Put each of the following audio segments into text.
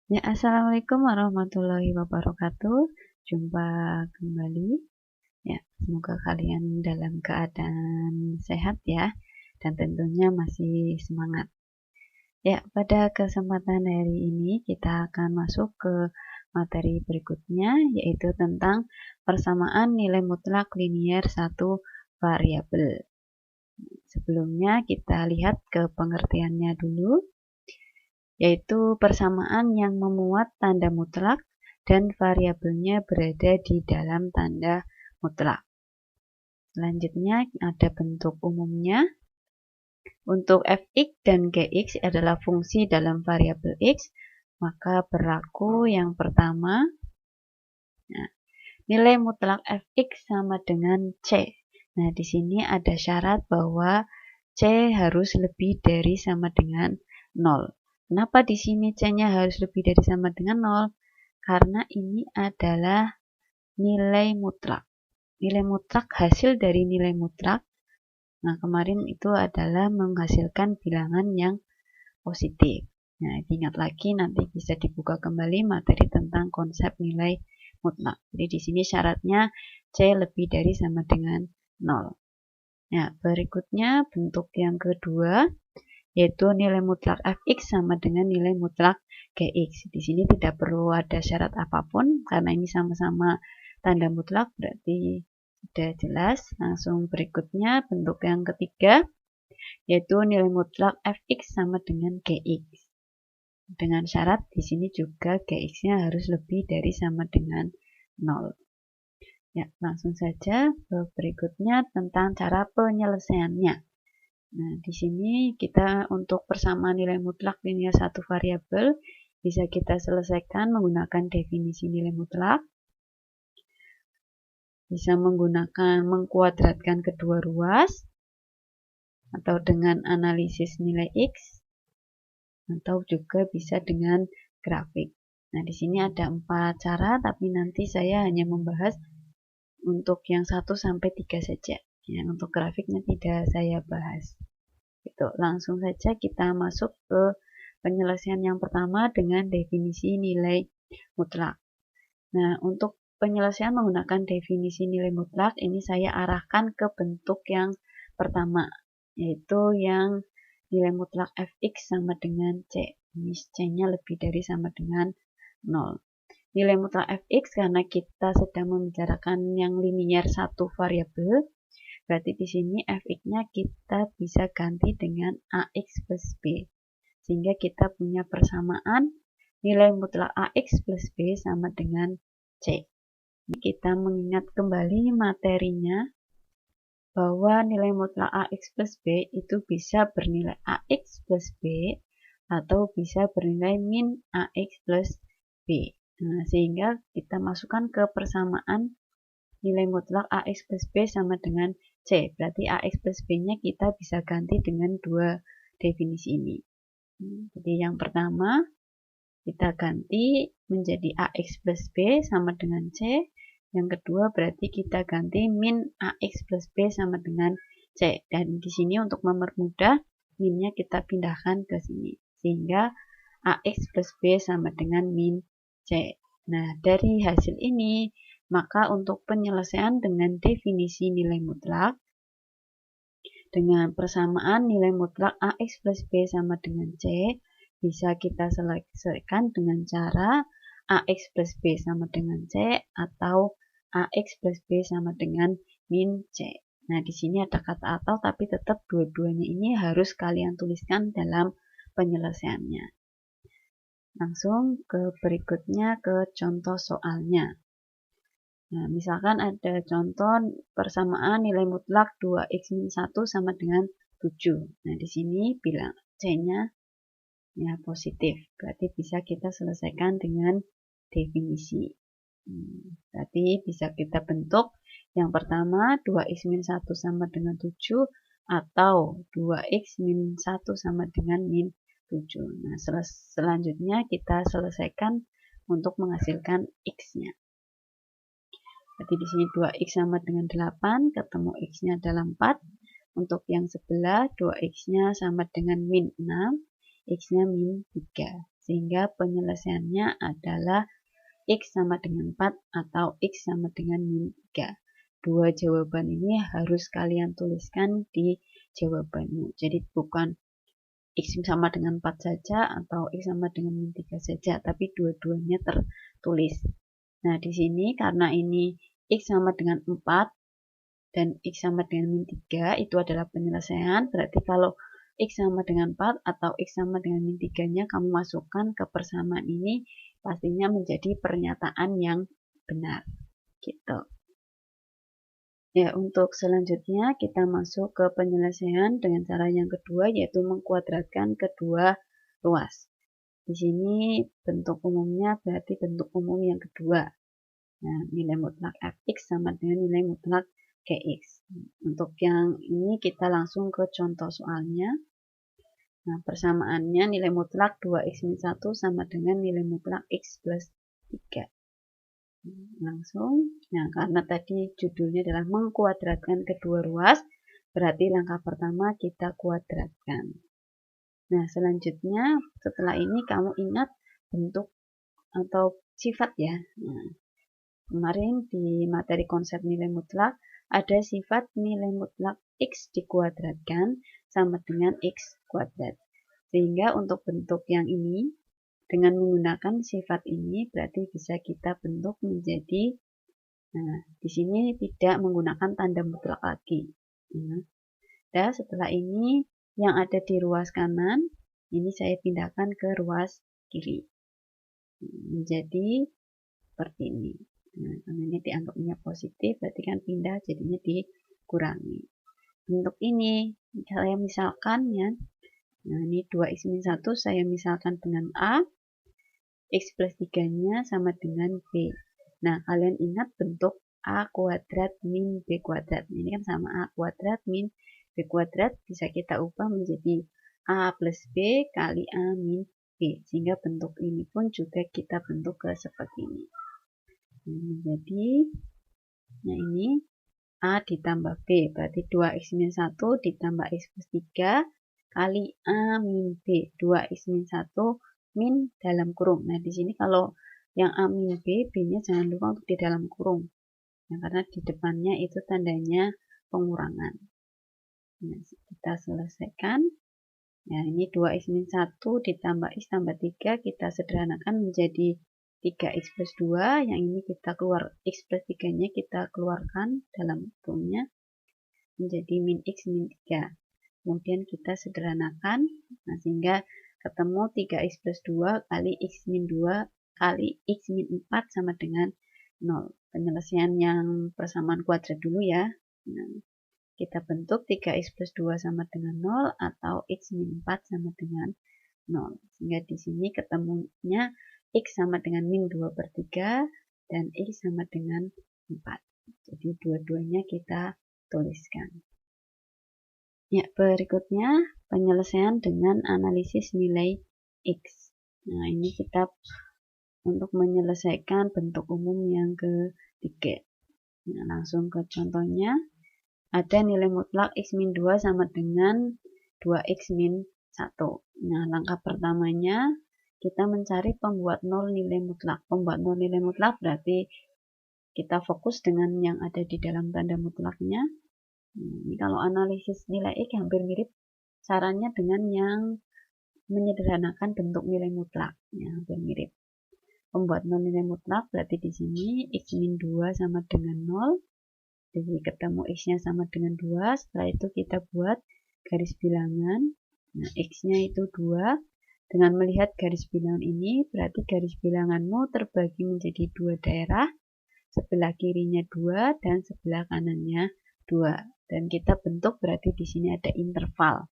Ya, assalamualaikum warahmatullahi wabarakatuh. Jumpa kembali. Ya, semoga kalian dalam keadaan sehat ya, dan tentunya masih semangat. Ya, pada kesempatan hari ini kita akan masuk ke materi berikutnya, yaitu tentang persamaan nilai mutlak linier satu variabel. Sebelumnya kita lihat ke pengertiannya dulu, yaitu persamaan yang memuat tanda mutlak dan variabelnya berada di dalam tanda mutlak. Selanjutnya ada bentuk umumnya. Untuk fx dan gx adalah fungsi dalam variabel x, maka berlaku yang pertama, nah, nilai mutlak fx sama dengan c. Nah, di sini ada syarat bahwa c harus lebih dari sama dengan 0. Kenapa di sini c-nya harus lebih dari sama dengan 0? Karena ini adalah nilai mutlak. Nilai mutlak hasil dari nilai mutlak. Nah, kemarin itu adalah menghasilkan bilangan yang positif. Nah, ingat lagi nanti bisa dibuka kembali materi tentang konsep nilai mutlak. Jadi di sini syaratnya c lebih dari sama dengan 0. Nah, berikutnya bentuk yang kedua, yaitu nilai mutlak fx sama dengan nilai mutlak gx. Di sini tidak perlu ada syarat apapun, karena ini sama-sama tanda mutlak, berarti sudah jelas. Langsung berikutnya bentuk yang ketiga, yaitu nilai mutlak fx sama dengan gx. Dengan syarat di sini juga gx-nya harus lebih dari sama dengan 0. Ya, langsung saja ke berikutnya tentang cara penyelesaiannya. Nah, di sini kita untuk persamaan nilai mutlak linier satu variabel bisa kita selesaikan menggunakan definisi nilai mutlak. Bisa menggunakan mengkuadratkan kedua ruas, atau dengan analisis nilai x, atau juga bisa dengan grafik. Nah, di sini ada 4 cara, tapi nanti saya hanya membahas untuk yang 1 sampai 3 saja. Ya, untuk grafiknya tidak saya bahas. Itu langsung saja kita masuk ke penyelesaian yang pertama dengan definisi nilai mutlak. Nah, untuk penyelesaian menggunakan definisi nilai mutlak ini saya arahkan ke bentuk yang pertama, yaitu yang nilai mutlak fx sama dengan c. Ini c-nya lebih dari sama dengan 0. Nilai mutlak fx karena kita sedang membicarakan yang linier satu variabel, berarti di sini fx-nya kita bisa ganti dengan ax plus b. Sehingga kita punya persamaan nilai mutlak ax plus b sama dengan c. Ini kita mengingat kembali materinya bahwa nilai mutlak ax plus b itu bisa bernilai ax plus b atau bisa bernilai min ax plus b. Nah, sehingga kita masukkan ke persamaan nilai mutlak ax plus b sama dengan c. Berarti ax plus b-nya kita bisa ganti dengan dua definisi ini. Jadi yang pertama kita ganti menjadi ax plus b sama dengan c. Yang kedua berarti kita ganti min ax plus b sama dengan c. Dan di sini untuk mempermudah, minnya kita pindahkan ke sini. Sehingga ax plus b sama dengan min c. Nah, dari hasil ini, maka untuk penyelesaian dengan definisi nilai mutlak, dengan persamaan nilai mutlak ax plus b sama dengan c, bisa kita selesaikan dengan cara ax plus b sama dengan c atau ax plus b sama dengan min c. Nah, di sini ada kata atau, tapi tetap dua-duanya ini harus kalian tuliskan dalam penyelesaiannya. Langsung ke berikutnya, ke contoh soalnya. Nah, misalkan ada contoh persamaan nilai mutlak 2x-1 sama dengan 7. Nah, di sini bilang C-nya ya positif. Berarti bisa kita selesaikan dengan definisi. Berarti bisa kita bentuk yang pertama 2x-1 sama dengan 7 atau 2x-1 sama dengan min 7. Nah, selanjutnya kita selesaikan untuk menghasilkan x-nya. Berarti di sini 2x sama dengan 8, ketemu x-nya adalah 4. Untuk yang sebelah 2x-nya sama dengan min 6, x-nya min 3. Sehingga penyelesaiannya adalah X sama dengan 4 atau X sama dengan min 3. Dua jawaban ini harus kalian tuliskan di jawabanmu. Jadi bukan X sama dengan 4 saja atau X sama dengan min 3 saja, tapi dua-duanya tertulis. Nah, di sini karena ini X sama dengan 4 dan X sama dengan min 3 itu adalah penyelesaian, berarti kalau X sama dengan 4 atau X sama dengan min 3-nya kamu masukkan ke persamaan ini, pastinya menjadi pernyataan yang benar. Gitu. Ya, untuk selanjutnya kita masuk ke penyelesaian dengan cara yang kedua, yaitu mengkuadratkan kedua ruas. Di sini bentuk umumnya berarti bentuk umum yang kedua. Nah, nilai mutlak fx sama dengan nilai mutlak Gx. Untuk yang ini kita langsung ke contoh soalnya. Nah, persamaannya nilai mutlak 2x-1 sama dengan nilai mutlak x plus 3. Langsung, nah karena tadi judulnya adalah mengkuadratkan kedua ruas, berarti langkah pertama kita kuadratkan. Nah, selanjutnya setelah ini kamu ingat bentuk atau sifat ya. Nah, kemarin di materi konsep nilai mutlak, ada sifat nilai mutlak X dikuadratkan sama dengan X kuadrat. Sehingga untuk bentuk yang ini, dengan menggunakan sifat ini, berarti bisa kita bentuk menjadi, nah, di sini tidak menggunakan tanda mutlak lagi. Dan setelah ini, yang ada di ruas kanan, ini saya pindahkan ke ruas kiri. Menjadi seperti ini. Nah, karena ini dianggapnya positif, berarti kan pindah jadinya dikurangi. Bentuk ini, saya misalkan ya, nah ini 2x-1 saya misalkan dengan A, X plus 3-nya sama dengan B. Nah, kalian ingat bentuk A kuadrat min B kuadrat. Ini kan sama A kuadrat min B kuadrat, bisa kita ubah menjadi A plus B kali A min B. Sehingga bentuk ini pun juga kita bentuk ke seperti ini. Jadi, nah ini A ditambah B, berarti 2x-1 ditambah X plus 3 kali A min B, 2x-1 min dalam kurung. Nah, di sini kalau yang A min B, B-nya jangan lupa untuk di dalam kurung. Nah, karena di depannya itu tandanya pengurangan. Nah, kita selesaikan. Nah, ini 2x-1 ditambah X tambah 3, kita sederhanakan menjadi 3x plus 2, yang ini kita keluar x plus 3-nya kita keluarkan dalam hitungnya menjadi min x min 3. Kemudian kita sederhanakan, nah sehingga ketemu 3x plus 2 kali x min 2 kali x min 4 sama dengan 0. Penyelesaian yang persamaan kuadrat dulu ya. Nah, kita bentuk 3x plus 2 sama dengan 0 atau x min 4 sama dengan 0. Sehingga di sini ketemunya X sama dengan min 2 per 3 dan X sama dengan 4. Jadi dua-duanya kita tuliskan. Ya, berikutnya penyelesaian dengan analisis nilai X. Nah, ini kita untuk menyelesaikan bentuk umum yang ketiga. Nah, langsung ke contohnya. Ada nilai mutlak X min 2 sama dengan 2X min 1. Nah, langkah pertamanya kita mencari pembuat 0 nilai mutlak. Pembuat 0 nilai mutlak berarti kita fokus dengan yang ada di dalam tanda mutlaknya. Ini kalau analisis nilai X hampir mirip caranya dengan yang menyederhanakan bentuk nilai mutlak. Ya, hampir mirip. Pembuat 0 nilai mutlak berarti di sini X min 2 sama dengan 0. Jadi ketemu X-nya sama dengan 2. Setelah itu kita buat garis bilangan. Nah, X-nya itu 2. Dengan melihat garis bilangan ini, berarti garis bilanganmu terbagi menjadi dua daerah, sebelah kirinya 2 dan sebelah kanannya 2. Dan kita bentuk berarti di sini ada interval.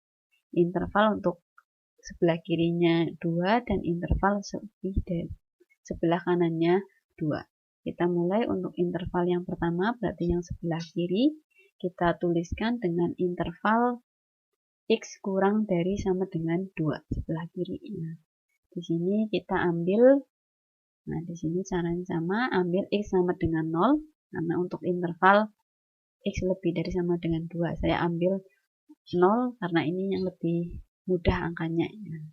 Interval untuk sebelah kirinya 2 dan interval sebelah kanannya 2. Kita mulai untuk interval yang pertama, berarti yang sebelah kiri, kita tuliskan dengan interval X kurang dari sama dengan 2 sebelah kiri. Nah, di sini kita ambil, nah di sini caranya sama, ambil X sama dengan 0, karena untuk interval X lebih dari sama dengan 2, saya ambil 0 karena ini yang lebih mudah angkanya. Nah,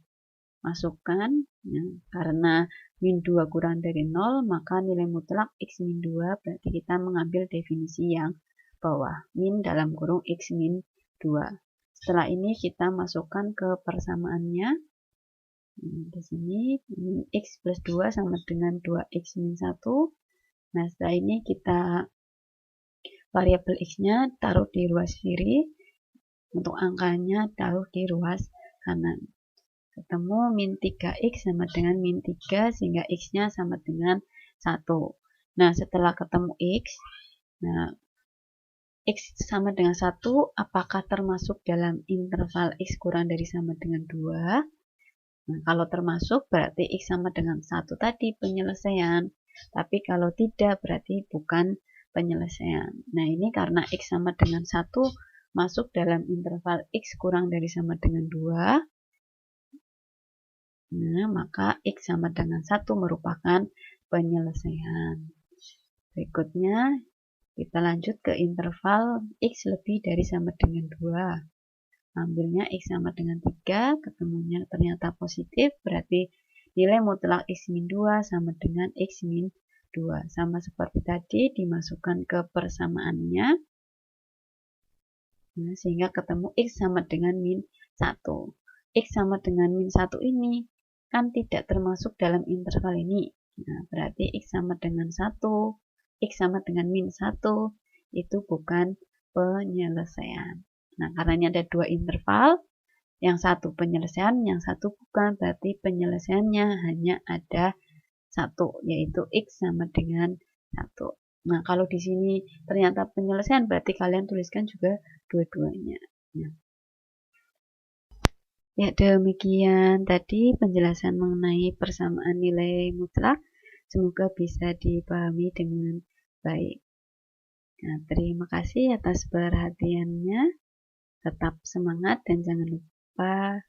masukkan, ya, karena min 2 kurang dari 0, maka nilai mutlak x min 2 berarti kita mengambil definisi yang bawah, min dalam kurung x min 2. Setelah ini kita masukkan ke persamaannya. Di sini x plus 2 sama dengan 2x min 1. Nah, setelah ini kita variabel x-nya taruh di ruas kiri, untuk angkanya taruh di ruas kanan. Ketemu min 3x sama dengan min 3, sehingga x-nya sama dengan 1. Nah, setelah ketemu x, nah, x sama dengan 1, apakah termasuk dalam interval x kurang dari sama dengan 2? Nah, kalau termasuk berarti x sama dengan 1 tadi penyelesaian. Tapi kalau tidak berarti bukan penyelesaian. Nah, ini karena x sama dengan 1 masuk dalam interval x kurang dari sama dengan 2. Nah, maka x sama dengan 1 merupakan penyelesaian. Berikutnya, kita lanjut ke interval x lebih dari sama dengan 2. Ambilnya x sama dengan 3, ketemunya ternyata positif, berarti nilai mutlak x min 2 sama dengan x min 2. Sama seperti tadi, dimasukkan ke persamaannya, nah, sehingga ketemu x sama dengan min 1. X sama dengan min 1 ini kan tidak termasuk dalam interval ini. Nah, berarti x sama dengan 1, x sama dengan min 1, itu bukan penyelesaian. Nah, karena ini ada dua interval, yang satu penyelesaian, yang satu bukan, berarti penyelesaiannya hanya ada satu, yaitu x sama dengan 1. Nah, kalau di sini ternyata penyelesaian, berarti kalian tuliskan juga dua-duanya. Nah, ya, demikian tadi penjelasan mengenai persamaan nilai mutlak. Semoga bisa dipahami dengan baik. Nah, terima kasih atas perhatiannya. Tetap semangat dan jangan lupa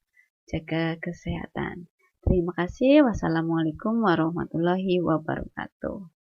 jaga kesehatan. Terima kasih. Wassalamualaikum warahmatullahi wabarakatuh.